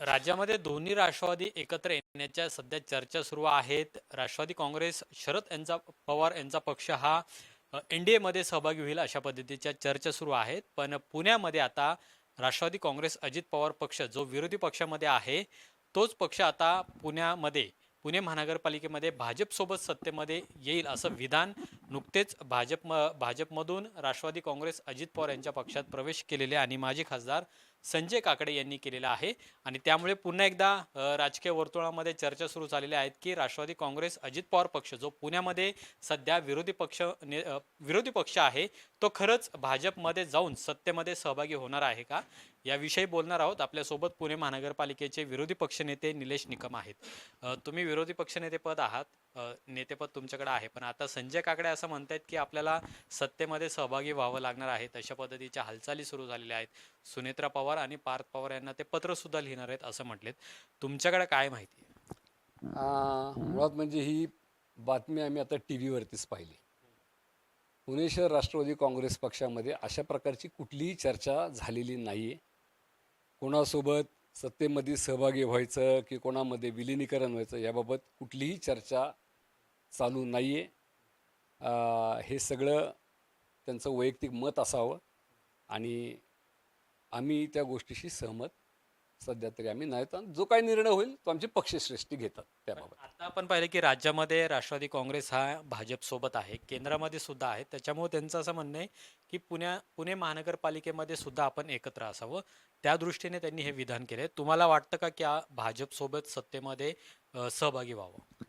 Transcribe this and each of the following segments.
राज्यामध्ये दोन्ही राष्ट्रवादी एकत्र येण्याच्या सध्या चर्चा सुरू आहेत. राष्ट्रवादी काँग्रेस शरद यांचा पवार यांचा पक्ष हा एनडीए मध्ये सहभागी होईल अशा पद्धतीच्या चर्चा सुरू आहेत. पण पुण्यामध्ये आता राष्ट्रवादी काँग्रेस अजित पवार पक्ष जो विरोधी पक्षामध्ये आहे, तोच पक्ष आता पुणे महानगरपालिकेमध्ये भाजपसोबत सत्तेमध्ये येईल असं विधान नुकतेच भाजपमधून राष्ट्रवादी काँग्रेस अजित पवार यांच्या पक्षात प्रवेश केलेले आणि माजी खासदार संजय काकडे यांनी केलेला आहे. आणि त्यामुळे पुन्हा एकदा राजकीय वर्तुळामध्ये चर्चा सुरू झालेल्या आहेत की राष्ट्रवादी काँग्रेस अजित पवार पक्ष जो पुण्यामध्ये सध्या विरोधी पक्ष आहे, तो खरंच भाजपमध्ये जाऊन सत्तेमध्ये सहभागी होणार आहे का, याविषयी बोलणार आहोत. आपल्यासोबत पुणे महानगरपालिकेचे विरोधी पक्षनेते निलेश निकम आहेत. तुम्ही विरोधी पक्षनेतेपद आहात, नेतेपद तुमच्याकडे आहे, पण आता संजय काकडे असं म्हणतायत की आपल्याला सत्तेमध्ये सहभागी व्हावं लागणार आहे. तशा पद्धतीच्या हालचाली सुरू झालेल्या आहेत. सुनेत्रा पवार आणि पार्थ पवार यांना ते पत्र सुद्धा लिहिणार आहेत असं म्हटलेत. तुमच्याकडे काय माहिती आहे? मुळात म्हणजे ही बातमी आम्ही आता टी व्हीवरतीच पाहिली. पुणे शहर राष्ट्रवादी काँग्रेस पक्षामध्ये अशा प्रकारची कुठलीही चर्चा झालेली नाही आहे. कोणासोबत सत्तेमध्ये सहभागी व्हायचं की कोणामध्ये विलिनीकरण व्हायचं याबाबत कुठलीही चर्चा चालू नाही आहे. हे सगळं त्यांचं वैयक्तिक मत असावं आणि आम्ही त्या गोष्टीशी सहमत सध्या तरी आम्ही नाहीत. आणि जो काही निर्णय होईल तो आमचे पक्षश्रेष्ठी घेतात त्याबाबत. आता आपण पाहिलं की राज्यामध्ये राष्ट्रवादी काँग्रेस हा भाजप सोबत आहे, केंद्रामध्ये सुद्धा आहे. त्याच्यामुळे त्यांचं असं म्हणणं आहे की पुणे महानगरपालिकेमध्ये सुद्धा आपण एकत्र असावं. त्या दृष्टीने त्यांनी हे विधान केले. तुम्हाला वाटतं का की भाजप सोबत सत्तेमध्ये सहभागी व्हावं?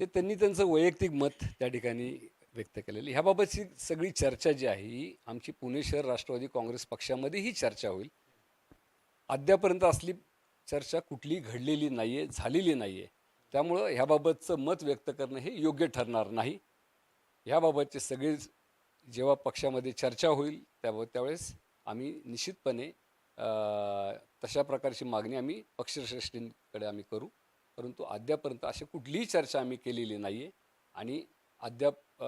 ते त्यांनी त्यांचं वैयक्तिक मत त्या ठिकाणी व्यक्त केलेलं. ह्याबाबतची सगळी चर्चा जी आहे ही आमची पुणे शहर राष्ट्रवादी काँग्रेस पक्षामध्ये ही चर्चा होईल. अद्यापर्यंत असली चर्चा कुठली घडलेली नाही आहे, झालेली नाही आहे. त्यामुळं ह्याबाबतचं मत व्यक्त करणं हे योग्य ठरणार नाही. ह्याबाबतचे सगळे जेव्हा पक्षामध्ये चर्चा होईल त्यावेळेस आम्ही निश्चितपणे तशा प्रकारची मागणी आम्ही पक्षश्रेष्ठींकडे आम्ही करू. परंतु अद्यापर्यंत अशी कुठलीही चर्चा आम्ही केलेली नाही आहे आणि अद्याप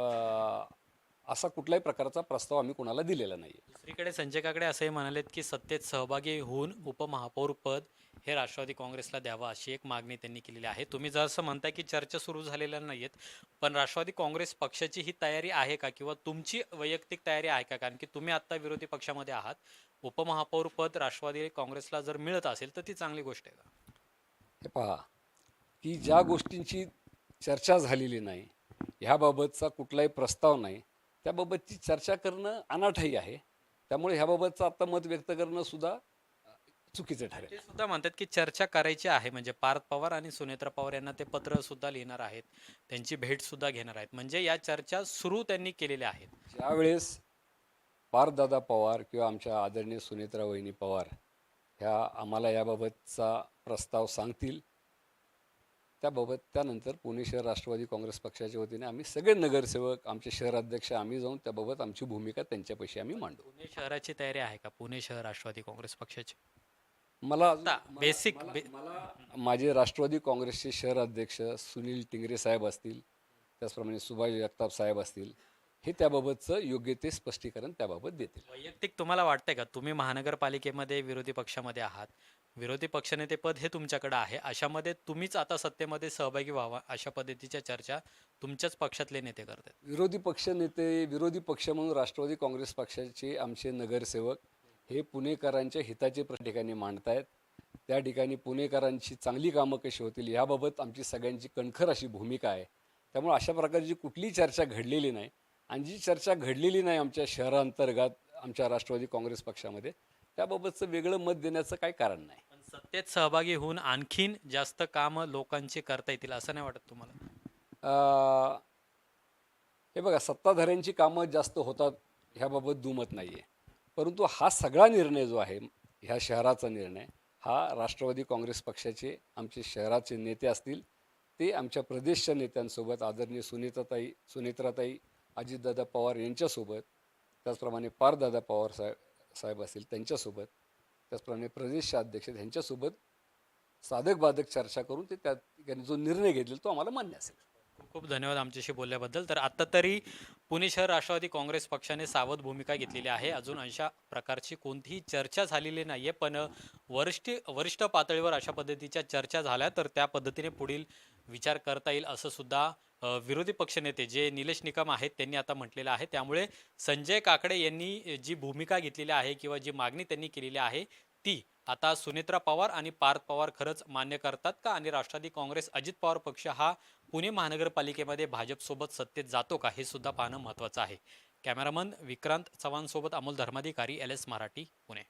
असा कुठल्याही प्रकारचा प्रस्ताव आम्ही कोणाला दिलेला नाही आहे. दुसरीकडे संजय काकडे असंही म्हणालेत की सत्तेत सहभागी होऊन उपमहापौर पद हे राष्ट्रवादी काँग्रेसला द्यावं अशी एक मागणी त्यांनी केलेली आहे. तुम्ही जसं म्हणताय की चर्चा सुरू झालेल्या नाहीयेत, पण राष्ट्रवादी काँग्रेस पक्षाची ही तयारी आहे का, किंवा तुमची वैयक्तिक तयारी आहे का? कारण की तुम्ही आता विरोधी पक्षामध्ये आहात. उपमहापौर पद राष्ट्रवादी काँग्रेसला जर मिळत असेल तर ती चांगली गोष्ट आहे का? हे पहा की ज्या गोष्टींची चर्चा झालेली नाही, ह्याबाबतचा कुठलाही प्रस्ताव नाही, त्याबाबतची चर्चा करणं अनाठाई आहे. त्यामुळे ह्याबाबतचं आता मत व्यक्त करणं सुद्धा चुकीचं ते ठरेल. सुद्धा म्हणतात की चर्चा करायची आहे, म्हणजे पार्थ पवार आणि सुनेत्रा पवार यांना ते पत्र सुद्धा लिहिणार आहेत, त्यांची भेट सुद्धा घेणार आहेत. म्हणजे या चर्चा सुरू त्यांनी केलेल्या आहेत. ज्यावेळेस पार्थदादा पवार किंवा आमच्या आदरणीय सुनेत्रा वहिनी पवार ह्या आम्हाला याबाबतचा प्रस्ताव सांगतील, त्यानंतर पुणे शहर राष्ट्रवादी काँग्रेस पक्षाच्या वतीने आम्ही सगळे नगरसेवक, आमचे शहराध्यक्ष आम्ही जाऊन त्याबाबत आमची भूमिका त्यांच्यापाशी आम्ही मांडू. पुणे शहराची तयारी आहे का, पुणे शहर राष्ट्रवादी काँग्रेस पक्षाची? मला आता बेसिक माझे राष्ट्रवादी काँग्रेसचे शहर अध्यक्ष सुनील टिंगरे साहेब असतील, त्याचप्रमाणे सुभाष जगताप साहेब असतील, हे त्याबाबतचं योग्य ते स्पष्टीकरण त्याबाबत देतील. वैयक्तिक तुम्हाला वाटतंय का, तुम्ही महानगरपालिकेमध्ये विरोधी पक्षामध्ये आहात, विरोधी पक्षनेते पद हे तुमच्याकडे आहे, अशामध्ये तुम्हीच आता सत्तेमध्ये सहभागी व्हावा अशा पद्धतीच्या चर्चा तुमच्याच पक्षातले नेते करतात? विरोधी पक्ष म्हणून राष्ट्रवादी काँग्रेस पक्षाचे आमचे नगरसेवक हे पुणेकरांच्या हिताचे ठिकाणी मांडतायत. त्या ठिकाणी पुणेकरांची चांगली कामं कशी होतील याबाबत आमची सगळ्यांची कणखर अशी भूमिका आहे. त्यामुळे अशा प्रकारची कुठलीही चर्चा घडलेली नाही. आणि जी चर्चा घडलेली नाही आमच्या शहरांतर्गत आमच्या राष्ट्रवादी काँग्रेस पक्षामध्ये, त्याबाबतचं वेगळं मत देण्याचं काही कारण नाही. पण सत्तेत सहभागी होऊन आणखीन जास्त कामं लोकांची करता येतील असं नाही वाटत तुम्हाला? हे बघा, सत्ताधाऱ्यांची कामं जास्त होतात ह्याबाबत दुमत नाही आहे. परंतु हा सगळा निर्णय जो आहे, ह्या शहराचा निर्णय, हा राष्ट्रवादी काँग्रेस पक्षाचे आमचे शहराचे नेते असतील, ते आमच्या प्रदेशच्या नेत्यांसोबत आदरणीय सुनेत्राताई अजितदादा पवार यांच्यासोबत, त्याचप्रमाणे पार्थदादा पवार साहेब असतील त्यांच्यासोबत, त्याचप्रमाणे प्रदेशचे अध्यक्ष यांच्यासोबत साधक बाधक चर्चा करून ते त्या ठिकाणी जो निर्णय घेतलेला तो आम्हाला मान्य असेल. खूप खूप धन्यवाद आमच्याशी बोलल्याबद्दल. तर आता तरी पुणे शहर राष्ट्रवादी काँग्रेस पक्षाने सावध भूमिका घेतलेली आहे. अजून अशा प्रकारची कोणतीही चर्चा झालेली नाहीये, पण वरिष्ठ वरिष्ठ पातळीवर अशा पद्धतीच्या चर्चा झाल्या तर त्या पद्धतीने पुढील विचार करता येईल असं सुद्धा विरोधी पक्षनेते जे निलेश निकम आहेत त्यांनी आता म्हटलेलं आहे. त्यामुळे संजय काकडे यांनी जी भूमिका घेतलेली आहे किंवा जी मागणी त्यांनी केलेली आहे ती आता सुनेत्रा पवार आणि पार्थ पवार खरंच मान्य करतात का? आणि राष्ट्रवादी काँग्रेस अजित पवार पक्ष हा पुणे महानगरपालिकेमध्ये भाजपसोबत सत्तेत जातो का, हे सुद्धा पाहणं महत्त्वाचं आहे. कॅमेरामन विक्रांत चव्हाण सोबत अमोल धर्माधिकारी, LS मराठी, पुणे.